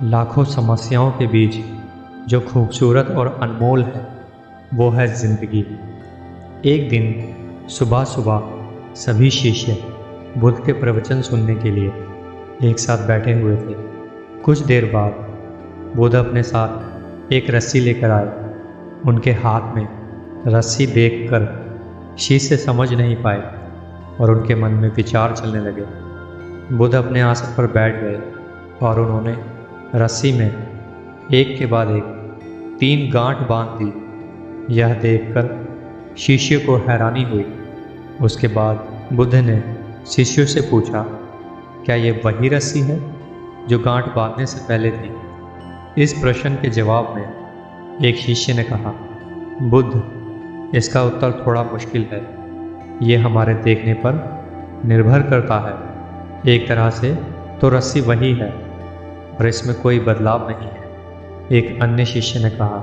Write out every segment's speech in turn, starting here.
लाखों समस्याओं के बीच जो खूबसूरत और अनमोल है वो है ज़िंदगी। एक दिन सुबह सुबह सभी शिष्य बुद्ध के प्रवचन सुनने के लिए एक साथ बैठे हुए थे। कुछ देर बाद बुद्ध अपने साथ एक रस्सी लेकर आए। उनके हाथ में रस्सी देखकर शिष्य समझ नहीं पाए और उनके मन में विचार चलने लगे। बुद्ध अपने आसन पर बैठ गए और उन्होंने रस्सी में एक के बाद एक 3 गांठ बांध दी। यह देखकर शिष्य को हैरानी हुई। उसके बाद बुद्ध ने शिष्यों से पूछा, क्या ये वही रस्सी है जो गांठ बांधने से पहले थी? इस प्रश्न के जवाब में एक शिष्य ने कहा, बुद्ध, इसका उत्तर थोड़ा मुश्किल है। ये हमारे देखने पर निर्भर करता है। एक तरह से तो रस्सी वही है और इसमें कोई बदलाव नहीं है। एक अन्य शिष्य ने कहा,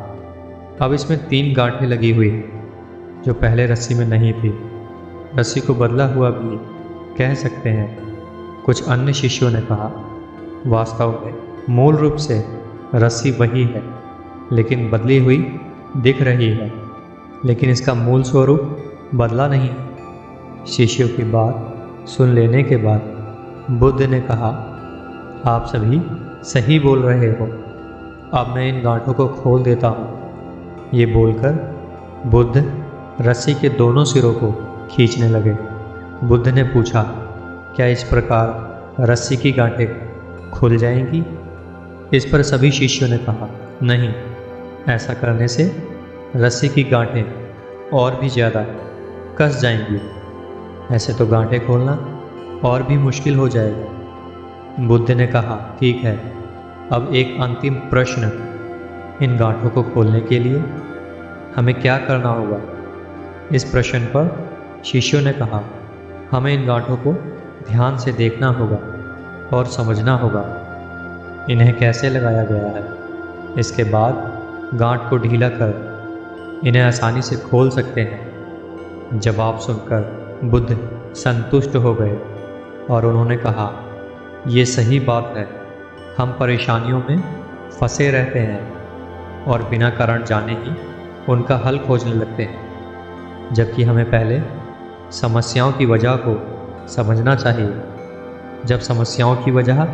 अब इसमें 3 गांठें लगी हुई हैं जो पहले रस्सी में नहीं थी। रस्सी को बदला हुआ भी कह सकते हैं। कुछ अन्य शिष्यों ने कहा, वास्तव में मूल रूप से रस्सी वही है लेकिन बदली हुई दिख रही है, लेकिन इसका मूल स्वरूप बदला नहीं है। शिष्यों की बात सुन लेने के बाद बुद्ध ने कहा, आप सभी सही बोल रहे हो। अब मैं इन गांठों को खोल देता हूँ। ये बोलकर बुद्ध रस्सी के दोनों सिरों को खींचने लगे। बुद्ध ने पूछा, क्या इस प्रकार रस्सी की गांठें खुल जाएंगी? इस पर सभी शिष्यों ने कहा, नहीं, ऐसा करने से रस्सी की गांठें और भी ज़्यादा कस जाएंगी। ऐसे तो गांठें खोलना और भी मुश्किल हो जाएगा। बुद्ध ने कहा, ठीक है, अब एक अंतिम प्रश्न। इन गांठों को खोलने के लिए हमें क्या करना होगा? इस प्रश्न पर शिष्यों ने कहा, हमें इन गांठों को ध्यान से देखना होगा और समझना होगा इन्हें कैसे लगाया गया है। इसके बाद गांठ को ढीला कर इन्हें आसानी से खोल सकते हैं। जवाब सुनकर बुद्ध संतुष्ट हो गए और उन्होंने कहा, ये सही बात है। हम परेशानियों में फंसे रहते हैं और बिना कारण जाने ही उनका हल खोजने लगते हैं, जबकि हमें पहले समस्याओं की वजह को समझना चाहिए। जब समस्याओं की वजह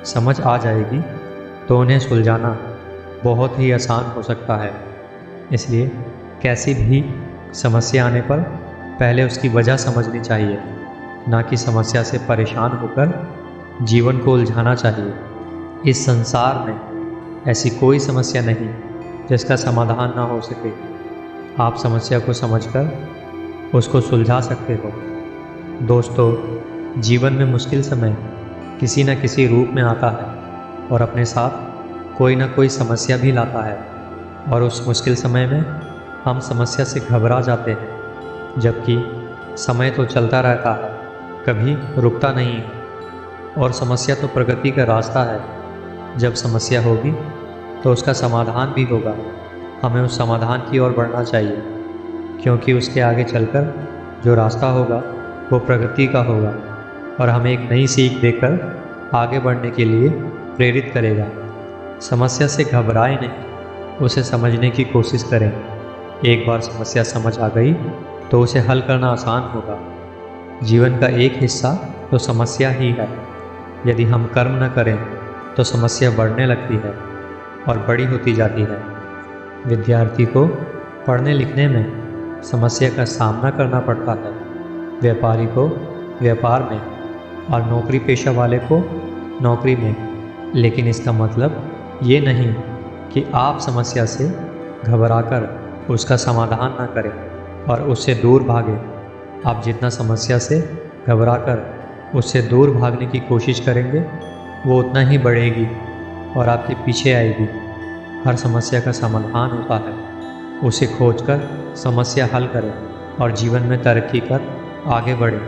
समझ आ जाएगी तो उन्हें सुलझाना बहुत ही आसान हो सकता है। इसलिए कैसी भी समस्या आने पर पहले उसकी वजह समझनी चाहिए, ना कि समस्या से परेशान होकर जीवन को उलझाना चाहिए। इस संसार में ऐसी कोई समस्या नहीं जिसका समाधान ना हो सके। आप समस्या को समझकर उसको सुलझा सकते हो। दोस्तों, जीवन में मुश्किल समय किसी न किसी रूप में आता है और अपने साथ कोई ना कोई समस्या भी लाता है, और उस मुश्किल समय में हम समस्या से घबरा जाते हैं। जबकि समय तो चलता रहता है, कभी रुकता नहीं है, और समस्या तो प्रगति का रास्ता है। जब समस्या होगी तो उसका समाधान भी होगा। हमें उस समाधान की ओर बढ़ना चाहिए, क्योंकि उसके आगे चलकर जो रास्ता होगा वो प्रगति का होगा और हमें एक नई सीख देकर आगे बढ़ने के लिए प्रेरित करेगा। समस्या से घबराएं नहीं, उसे समझने की कोशिश करें। एक बार समस्या समझ आ गई तो उसे हल करना आसान होगा। जीवन का एक हिस्सा तो समस्या ही है। यदि हम कर्म न करें तो समस्या बढ़ने लगती है और बड़ी होती जाती है। विद्यार्थी को पढ़ने लिखने में समस्या का सामना करना पड़ता है, व्यापारी को व्यापार में और नौकरी पेशा वाले को नौकरी में। लेकिन इसका मतलब ये नहीं कि आप समस्या से घबराकर उसका समाधान ना करें और उससे दूर भागें। आप जितना समस्या से घबराकर उससे दूर भागने की कोशिश करेंगे वो उतना ही बढ़ेगी और आपके पीछे आएगी। हर समस्या का समाधान होता है, उसे खोजकर समस्या हल करें और जीवन में तरक्की कर आगे बढ़ें।